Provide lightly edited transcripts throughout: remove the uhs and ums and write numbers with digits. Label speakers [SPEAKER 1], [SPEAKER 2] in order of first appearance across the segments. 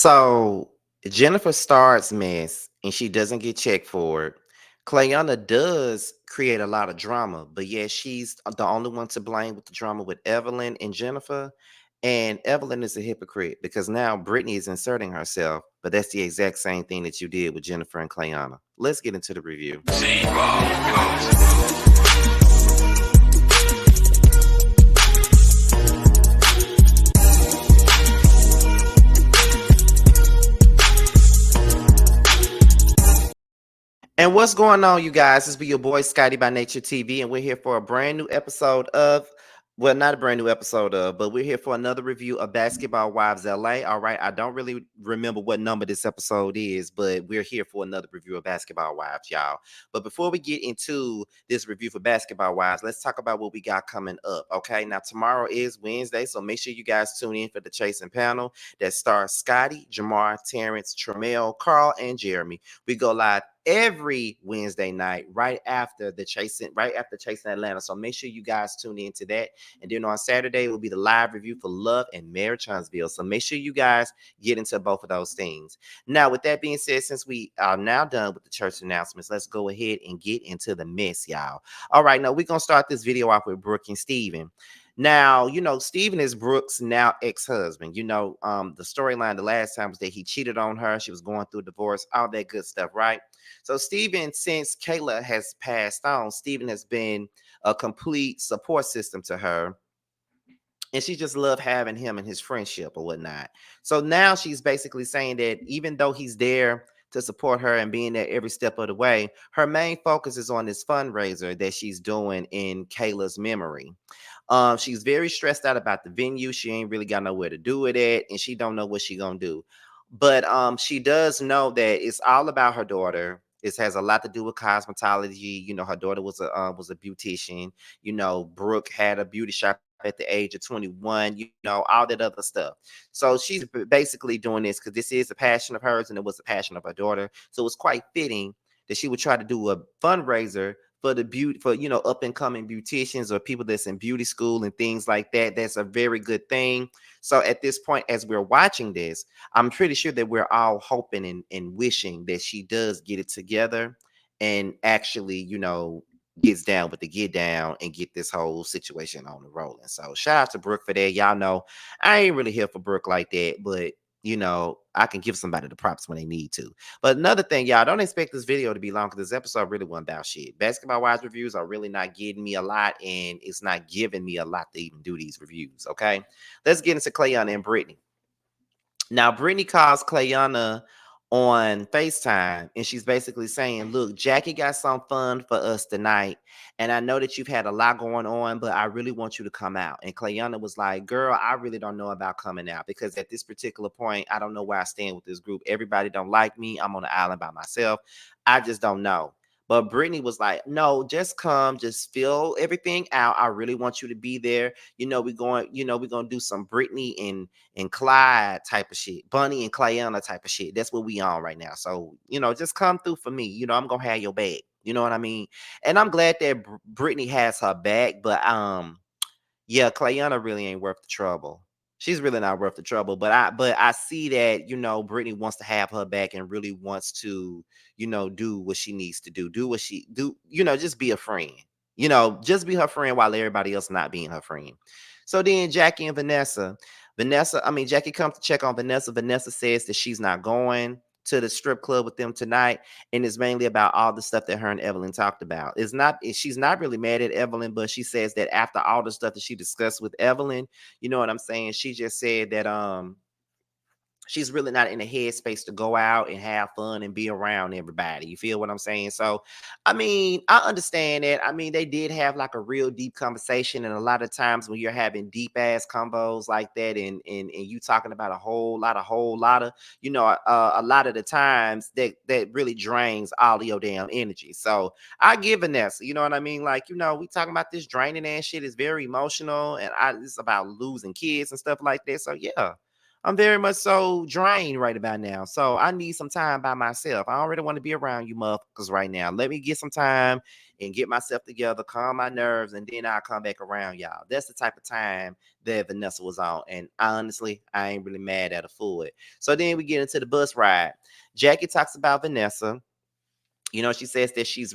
[SPEAKER 1] So Jennifer starts mess and she doesn't get checked for it. Clayana does create a lot of drama, but yeah, she's the only one to blame with the drama with Evelyn and Jennifer. And Evelyn is a hypocrite because now Brittany is inserting herself, but that's the exact same thing that you did with Jennifer and Clayana. Let's get into the review. And what's going on, you guys? This be your boy Scotty by Nature TV, and we're here for a brand new episode of, well, not a brand new episode of, but we're here for another review of Basketball Wives LA. All right, I don't really remember what number this episode is, but we're here for another review of Basketball Wives, y'all. But before we get into this review for Basketball Wives, let's talk about what we got coming up. Okay, now tomorrow is Wednesday, so make sure you guys tune in for the Chasing panel that stars Scotty, Jamar, Terrence, Tramel, Carl, and Jeremy. We go live every Wednesday night, right after Chasing Atlanta. So make sure you guys tune in to that. And then on Saturday will be the live review for Love and Marriage Huntsville. So make sure you guys get into both of those things. Now, with that being said, since we are now done with the church announcements, let's go ahead and get into the mess, y'all. All right, now we're gonna start this video off with Brooke and Steven. Now, Steven is Brooke's now ex-husband. The storyline the last time was that he cheated on her. She was going through a divorce, all that good stuff, right? So Steven, since Kayla has passed on, Steven has been a complete support system to her. And she just loved having him and his friendship or whatnot. So now she's basically saying that even though he's there to support her and being there every step of the way, her main focus is on this fundraiser that she's doing in Kayla's memory. She's very stressed out about the venue. She ain't really got nowhere to do it at, and she don't know what she gonna do. But she does know that it's all about her daughter. It has a lot to do with cosmetology. Her daughter was a beautician. Brooke had a beauty shop at the age of 21. All that other stuff. So she's basically doing this because this is a passion of hers, and it was a passion of her daughter. So it's quite fitting that she would try to do a fundraiser for the beauty for up and coming beauticians or people that's in beauty school and things like that. That's a very good thing. So at this point, as we're watching this, I'm pretty sure that we're all hoping and wishing that she does get it together and actually, gets down with the get down and get this whole situation on the rolling. So shout out to Brooke for that. Y'all know I ain't really here for Brooke like that, but I can give somebody the props when they need to. But another thing, y'all, don't expect this video to be long because this episode really wasn't about shit. Basketball Wise reviews are really not getting me a lot, and it's not giving me a lot to even do these reviews. Okay, let's get into Clayana and Brittany. Now, Brittany calls Clayana on FaceTime, and she's basically saying, look, Jackie got some fun for us tonight. And I know that you've had a lot going on, but I really want you to come out. And Clayana was like, girl, I really don't know about coming out because at this particular point, I don't know where I stand with this group. Everybody don't like me. I'm on the island by myself. I just don't know. But Brittany was like, no, just come, just fill everything out. I really want you to be there. We're going to do some Brittany and Clyde type of shit, Bunny and Clayana type of shit. That's what we on right now. So, just come through for me. I'm gonna have your back. You know what I mean? And I'm glad that Brittany has her back, but yeah, Clayana really ain't worth the trouble. She's really not worth the trouble. But I see that, Brittany wants to have her back and really wants to, do what she needs to do. Do what she do, just be a friend. Just be her friend while everybody else not being her friend. So then Jackie and Jackie comes to check on Vanessa. Vanessa says that she's not going to the strip club with them tonight, and it's mainly about all the stuff that her and Evelyn talked about. She's not really mad at Evelyn, but she says that after all the stuff that she discussed with Evelyn, you know what I'm saying? She just said that she's really not in the headspace to go out and have fun and be around everybody. You feel what I'm saying? So, I understand that. They did have like a real deep conversation, and a lot of times when you're having deep ass combos like that, and you talking about a whole lot of, a lot of the times that really drains all of your damn energy. So I give Vanessa, you know what I mean? Like, we talking about this draining ass shit is very emotional, and it's about losing kids and stuff like that. So yeah. I'm very much so drained right about now. So I need some time by myself. I don't really want to be around you motherfuckers right now. Let me get some time and get myself together, calm my nerves, and then I'll come back around y'all. That's the type of time that Vanessa was on. And honestly, I ain't really mad at her for it. So then we get into the bus ride. Jackie talks about Vanessa. She says that she's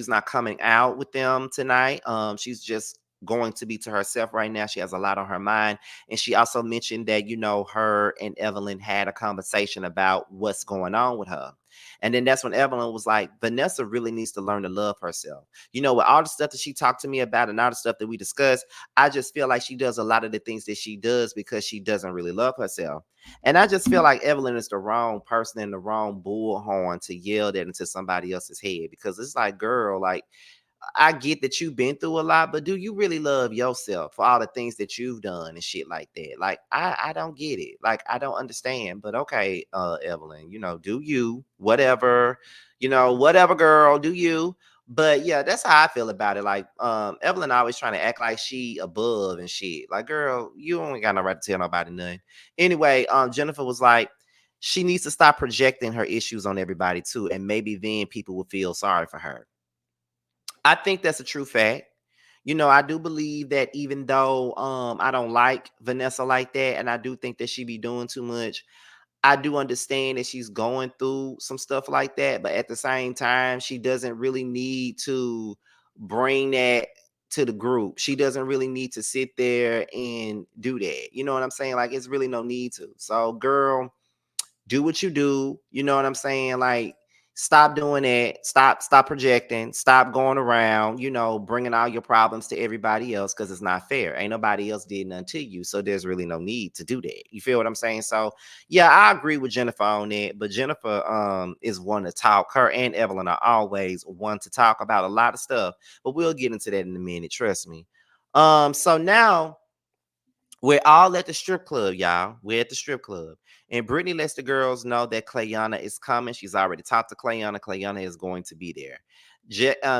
[SPEAKER 1] not coming out with them tonight. She's just going to be to herself right now. She has a lot on her mind. And she also mentioned that, her and Evelyn had a conversation about what's going on with her. And then that's when Evelyn was like, Vanessa really needs to learn to love herself. With all the stuff that she talked to me about and all the stuff that we discussed, I just feel like she does a lot of the things that she does because she doesn't really love herself. And I just feel like Evelyn is the wrong person and the wrong bullhorn to yell that into somebody else's head, because it's like, girl, like, I get that you've been through a lot, but do you really love yourself for all the things that you've done and shit like that? Like, I don't get it. Like, I don't understand. But okay, Evelyn, do you, whatever, whatever, girl, do you. But yeah, that's how I feel about it. Like, Evelyn always trying to act like she above and shit. Like, girl, you ain't got no right to tell nobody nothing. Anyway, Jennifer was like, she needs to stop projecting her issues on everybody too, and maybe then people will feel sorry for her. I think that's a true fact. I do believe that even though I don't like Vanessa like that, and I do think that she be doing too much, I do understand that she's going through some stuff like that, but at the same time, she doesn't really need to bring that to the group. She doesn't really need to sit there and do that. You know what I'm saying? Like, it's really no need to. So, girl, do what you do. You know what I'm saying? Like, stop doing that. Stop projecting. Stop going around, bringing all your problems to everybody else, because it's not fair. Ain't nobody else did nothing to you. So there's really no need to do that. You feel what I'm saying? So yeah, I agree with Jennifer on that. But Jennifer is one to talk. Her and Evelyn are always one to talk about a lot of stuff. But we'll get into that in a minute. Trust me. So now we're all at the strip club, y'all. We're at the strip club. And Brittany lets the girls know that Clayana is coming. She's already talked to Clayana. Clayana is going to be there.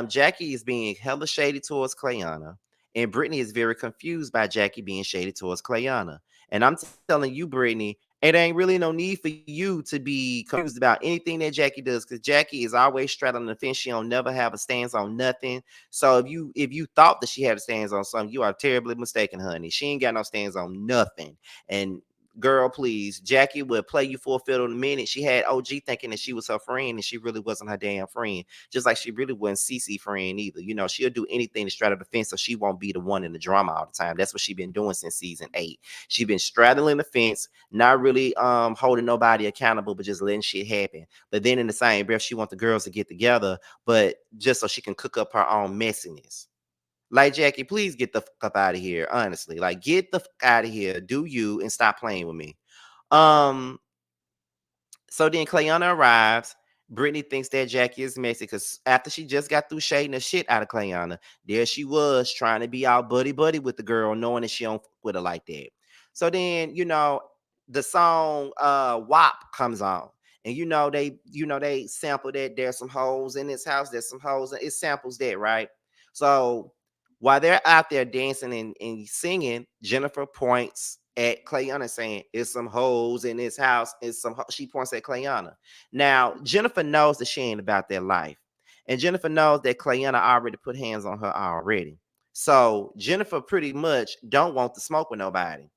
[SPEAKER 1] Jackie is being hella shady towards Clayana. And Brittany is very confused by Jackie being shady towards Clayana. And I'm telling you, Brittany, it ain't really no need for you to be confused about anything that Jackie does, because Jackie is always straddling the fence. She don't never have a stance on nothing. So if you thought that she had a stance on something, you are terribly mistaken, honey. She ain't got no stance on nothing. And girl, please, Jackie would play you for a fiddle in a minute. She had OG thinking that she was her friend, and she really wasn't her damn friend. Just like she really wasn't Cece friend either. She'll do anything to straddle the fence so she won't be the one in the drama all the time. That's what she been doing since season 8. She been straddling the fence, not really holding nobody accountable, but just letting shit happen. But then in the same breath, she want the girls to get together, but just so she can cook up her own messiness. Like, Jackie, please get the fuck up out of here. Honestly, like, get the fuck out of here. Do you, and stop playing with me. Um, so then Clayana arrives. Brittany thinks that Jackie is messy because after she just got through shading the shit out of Clayana, there she was trying to be all buddy buddy with the girl, knowing that she don't fuck with her like that. So then, the song WAP comes on. And they sample that there's some hoes in this house, there's some hoes, it samples that, right? So while they're out there dancing and singing, Jennifer points at Clayana saying, "It's some hoes in this house." She points at Clayana. Now, Jennifer knows that she ain't about that life. And Jennifer knows that Clayana already put hands on her already. So Jennifer pretty much don't want to smoke with nobody.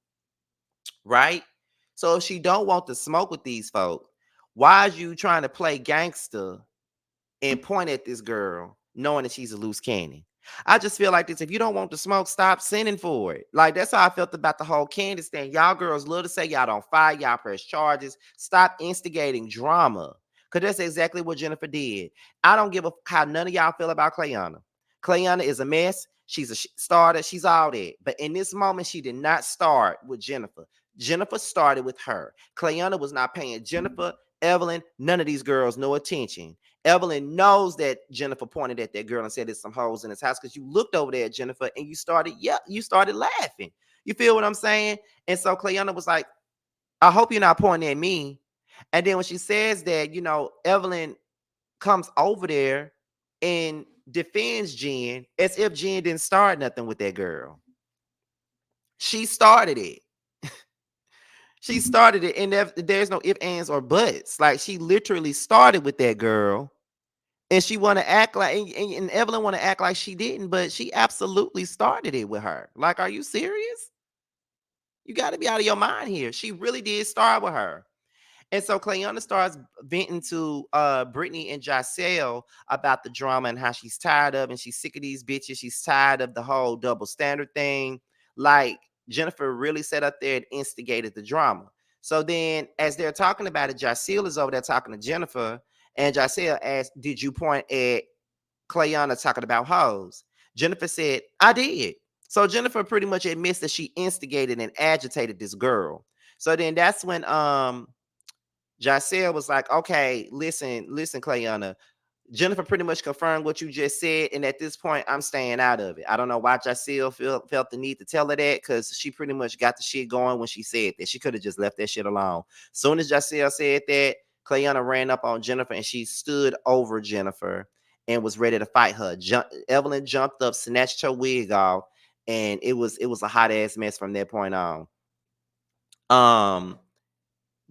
[SPEAKER 1] Right? So if she don't want to smoke with these folks, why is you trying to play gangster and point at this girl, knowing that she's a loose cannon? I just feel like this. If you don't want to smoke, stop sending for it. Like, that's how I felt about the whole Candace thing. Y'all girls love to say y'all don't fight, y'all press charges. Stop instigating drama. Because that's exactly what Jennifer did. I don't give a how none of y'all feel about Clayana. Clayana is a mess. She's a starter. She's all that. But in this moment, she did not start with Jennifer. Jennifer started with her. Clayana was not paying Jennifer, Evelyn, none of these girls no attention. Evelyn knows that Jennifer pointed at that girl and said, "There's some hoes in his house," because you looked over there at Jennifer and you started laughing. You feel what I'm saying? And so Clayana was like, "I hope you're not pointing at me." And then when she says that, Evelyn comes over there and defends Jen as if Jen didn't start nothing with that girl. She started it. She started it, and there's no ifs, ands, or buts. Like she literally started with that girl, and she want to act like, and Evelyn want to act like she didn't, but she absolutely started it with her. Like, are you serious? You got to be out of your mind here. She really did start with her. And so Clayana starts venting to Brittany and Giselle about the drama and how she's tired of and she's sick of these bitches. She's tired of the whole double standard thing. Like Jennifer really sat up there and instigated the drama. So then as they're talking about it, Giselle is over there talking to Jennifer. And Giselle asked, did you point at Clayana talking about hoes? Jennifer said, I did. So Jennifer pretty much admits that she instigated and agitated this girl. So then that's when Giselle was like, okay, listen, Clayana. Jennifer pretty much confirmed what you just said. And at this point, I'm staying out of it. I don't know why Giselle felt the need to tell her that, because she pretty much got the shit going when she said that. She could have just left that shit alone. Soon as Giselle said that, Clayana ran up on Jennifer and she stood over Jennifer and was ready to fight her. Evelyn jumped up, snatched her wig off, and it was a hot ass mess from that point on. Um,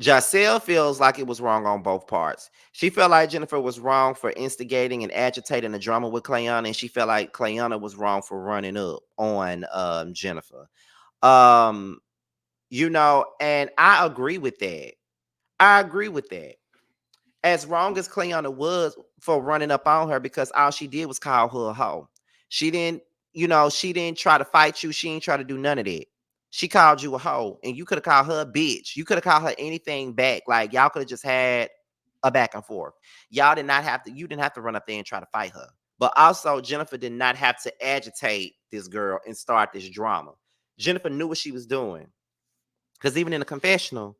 [SPEAKER 1] Giselle feels like it was wrong on both parts. She felt like Jennifer was wrong for instigating and agitating the drama with Clayana, and she felt like Clayana was wrong for running up on Jennifer. Um, and I agree with that. I agree with that. As wrong as Cleona was for running up on her, because all she did was call her a hoe. She didn't, she didn't try to fight you. She didn't try to do none of that. She called you a hoe, and you could have called her a bitch. You could have called her anything back. Like y'all could have just had a back and forth. Y'all did not have to. You didn't have to run up there and try to fight her. But also, Jennifer did not have to agitate this girl and start this drama. Jennifer knew what she was doing, because even in the confessional,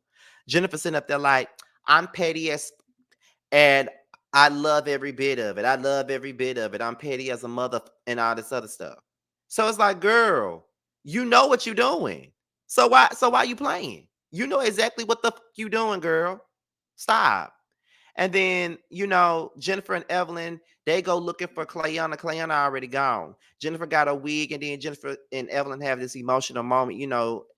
[SPEAKER 1] Jennifer sitting up there like, I'm petty as and I love every bit of it. I love every bit of it. I'm petty as a mother and all this other stuff. So it's like, girl, you know what you're doing. So why you playing? You know exactly what the fuck you doing, girl. Stop. And then, Jennifer and Evelyn, they go looking for Clayana. Clayana already gone. Jennifer got a wig, and then Jennifer and Evelyn have this emotional moment.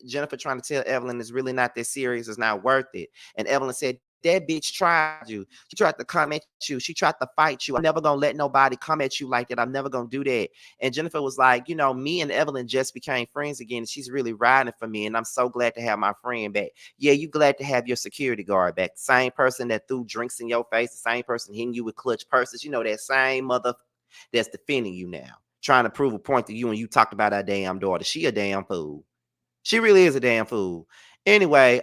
[SPEAKER 1] Jennifer trying to tell Evelyn it's really not that serious, it's not worth it. And Evelyn said, that bitch tried you. She tried to come at you. She tried to fight you. I'm never gonna let nobody come at you like that. I'm never gonna do that. And Jennifer was like, me and Evelyn just became friends again. And she's really riding for me. And I'm so glad to have my friend back. Yeah, you glad to have your security guard back. The same person that threw drinks in your face, the same person hitting you with clutch purses. That same mother that's defending you now, trying to prove a point to you, and you talked about our damn daughter. She a damn fool. She really is a damn fool. Anyway,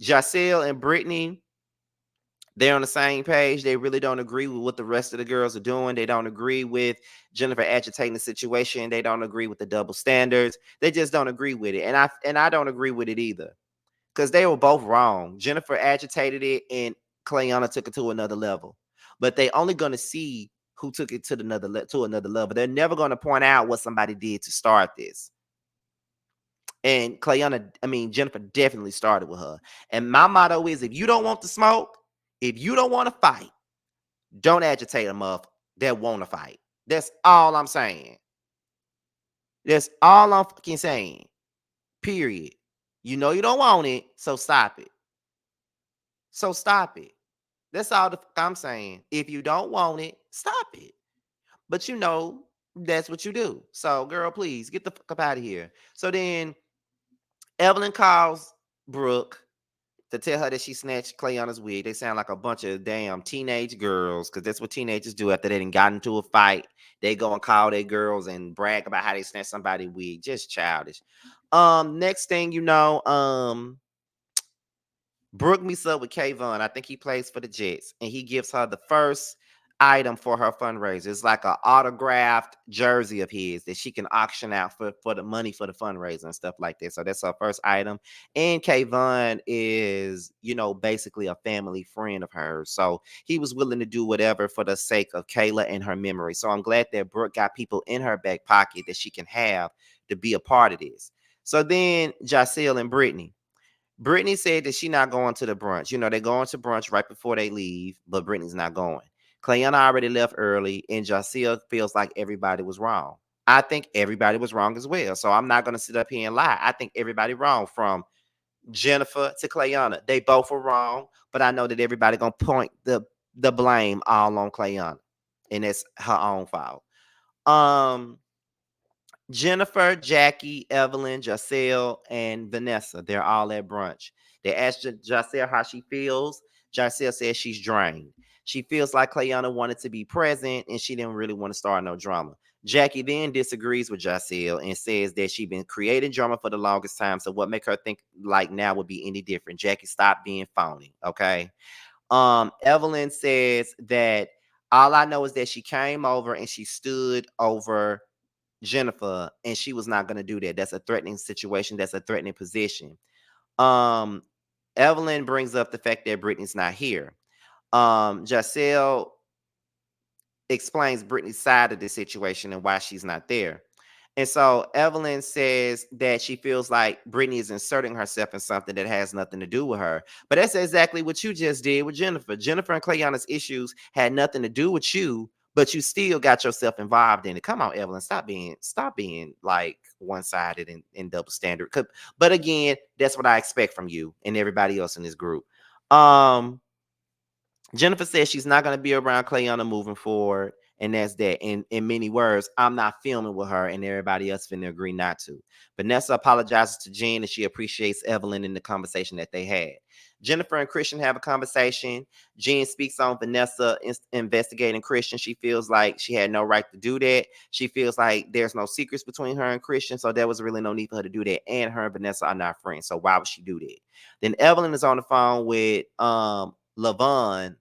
[SPEAKER 1] Giselle and Brittany, they're on the same page. They really don't agree with what the rest of the girls are doing. They don't agree with Jennifer agitating the situation. They don't agree with the double standards. They just don't agree with it. And I don't agree with it either, because they were both wrong. Jennifer agitated it, and Clayana took it to another level. But they only going to see who took it to another level. They're never going to point out what somebody did to start this. And Jennifer definitely started with her. And my motto is, if you don't want to smoke, if you don't want to fight, don't agitate them up that want to fight. That's all I'm saying. That's all I'm fucking saying. Period. You know you don't want it, so stop it. So stop it. That's all the fuck I'm saying. If you don't want it, stop it. But that's what you do. So, girl, please get the fuck up out of here. So then Evelyn calls Brooke to tell her that she snatched Clayana's wig. They sound like a bunch of damn teenage girls, because that's what teenagers do after they done got into a fight. They go and call their girls and brag about how they snatched somebody's wig. Just childish. Next thing you know, Brooke meets up with Kayvon. I think he plays for the Jets, and he gives her the first item for her fundraiser. It's like an autographed jersey of his that she can auction out for the money for the fundraiser and stuff like that. So that's her first item. And Kayvon is, basically a family friend of hers. So he was willing to do whatever for the sake of Kayla and her memory. So I'm glad that Brooke got people in her back pocket that she can have to be a part of this. So then Giselle and Brittany said that she not going to the brunch. They're going to brunch right before they leave, but Brittany's not going. Clayana already left early, and Giselle feels like everybody was wrong. I think everybody was wrong as well. So I'm not going to sit up here and lie. I think everybody wrong, from Jennifer to Clayana. They both were wrong, but I know that everybody gonna point the blame all on Clayana, and it's her own fault. Um, Jennifer, Jackie, Evelyn, Jacelle, and Vanessa. They're all at brunch. They asked Jacelle how she feels. Jacelle says she's drained. She feels like Clayana wanted to be present and she didn't really want to start no drama. Jackie then disagrees with Jacelle and says that she's been creating drama for the longest time. So what make her think like now would be any different? Jackie, stop being phony. Okay. Evelyn says that all I know is that she came over and she stood over Jennifer, and she was not going to do that. That's a threatening situation. That's a threatening position. Um, Evelyn brings up the fact that Brittany's not here. Giselle explains Brittany's side of the situation and why she's not there. And so Evelyn says that she feels like Brittany is inserting herself in something that has nothing to do with her. But that's exactly what you just did with Jennifer. Jennifer and Clayana's issues had nothing to do with you, but you still got yourself involved in it. Come on, Evelyn, stop being like one-sided and double standard. But again, that's what I expect from you and everybody else in this group. Um, Jennifer says she's not going to be around Clayana moving forward. And that's that. In many words, I'm not filming with her, and everybody else finna agree not to. Vanessa apologizes to Jen and she appreciates Evelyn in the conversation that they had. Jennifer and Christian have a conversation. Jen speaks on Vanessa investigating Christian. She feels like she had no right to do that. She feels like there's no secrets between her and Christian, so there was really no need for her to do that. And her and Vanessa are not friends, so why would she do that? Then Evelyn is on the phone with Lavon.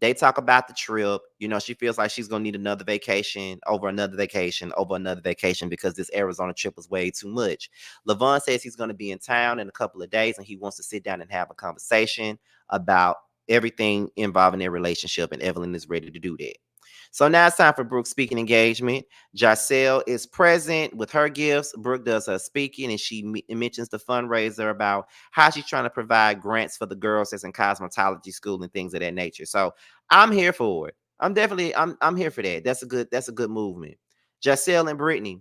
[SPEAKER 1] They talk about the trip. You know, she feels like she's gonna need another vacation over another vacation over another vacation because this Arizona trip was way too much. Levon says he's gonna be in town in a couple of days and he wants to sit down and have a conversation about everything involving their relationship, and Evelyn is ready to do that. So now it's time for Brooke's speaking engagement. Giselle is present with her gifts. Brooke does her speaking, and she mentions the fundraiser about how she's trying to provide grants for the girls that's in cosmetology school and things of that nature. So I'm here for it. I'm here for that. That's a good movement. Giselle and Brittany.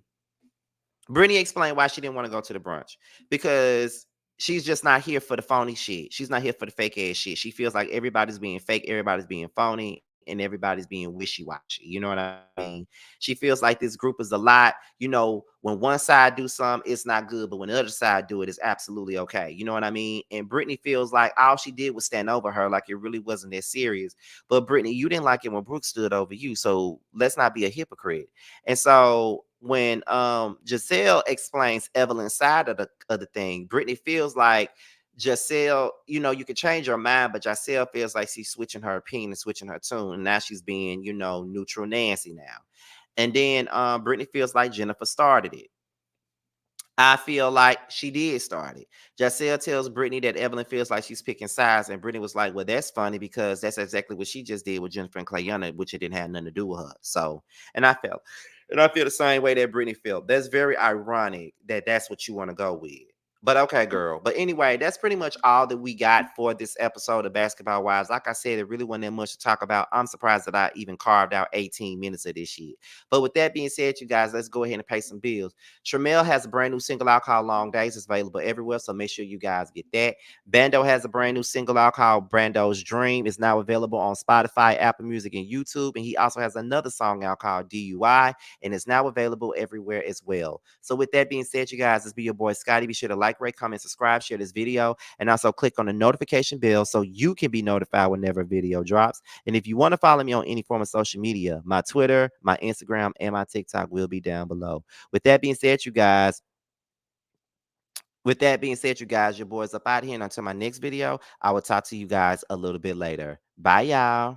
[SPEAKER 1] Brittany explained why she didn't want to go to the brunch because she's just not here for the phony shit. She's not here for the fake ass shit. She feels like everybody's being fake, everybody's being phony, and everybody's being wishy-washy. You know what I mean? She feels like this group is a lot. You know, when one side do something, it's not good, but when the other side do it, it's absolutely okay. You know what I mean? And Brittany feels like all she did was stand over her, like it really wasn't that serious. But Brittany, you didn't like it when Brooke stood over you, so let's not be a hypocrite. And so when Giselle explains Evelyn's side of the thing, Brittany feels like Giselle, you know, you can change your mind, but Giselle feels like she's switching her opinion and switching her tune. And now she's being, you know, neutral Nancy now. And then Brittany feels like Jennifer started it. I feel like she did start it. Giselle tells Brittany that Evelyn feels like she's picking sides, and Brittany was like, "Well, that's funny because that's exactly what she just did with Jennifer and Clayana, which it didn't have nothing to do with her." So, and I felt, and I feel the same way that Brittany felt. That's very ironic that that's what you want to go with. But okay, girl. But anyway, that's pretty much all that we got for this episode of Basketball Wives. Like I said, it really wasn't that much to talk about. I'm surprised that I even carved out 18 minutes of this shit. But with that being said, you guys, let's go ahead and pay some bills. Tramiel has a brand new single out called Long Days. It's available everywhere, so make sure you guys get that. Bando has a brand new single out called Brando's Dream. It's now available on Spotify, Apple Music, and YouTube. And he also has another song out called DUI, and it's now available everywhere as well. So with that being said, you guys, this be your boy Scotty. Be sure to like, rate, comment, subscribe, share this video, and also click on the notification bell so you can be notified whenever a video drops. And if you want to follow me on any form of social media, my Twitter, my Instagram, and my TikTok will be down below. With that being said, you guys, your boys up out here. And until my next video, I will talk to you guys a little bit later. Bye, y'all.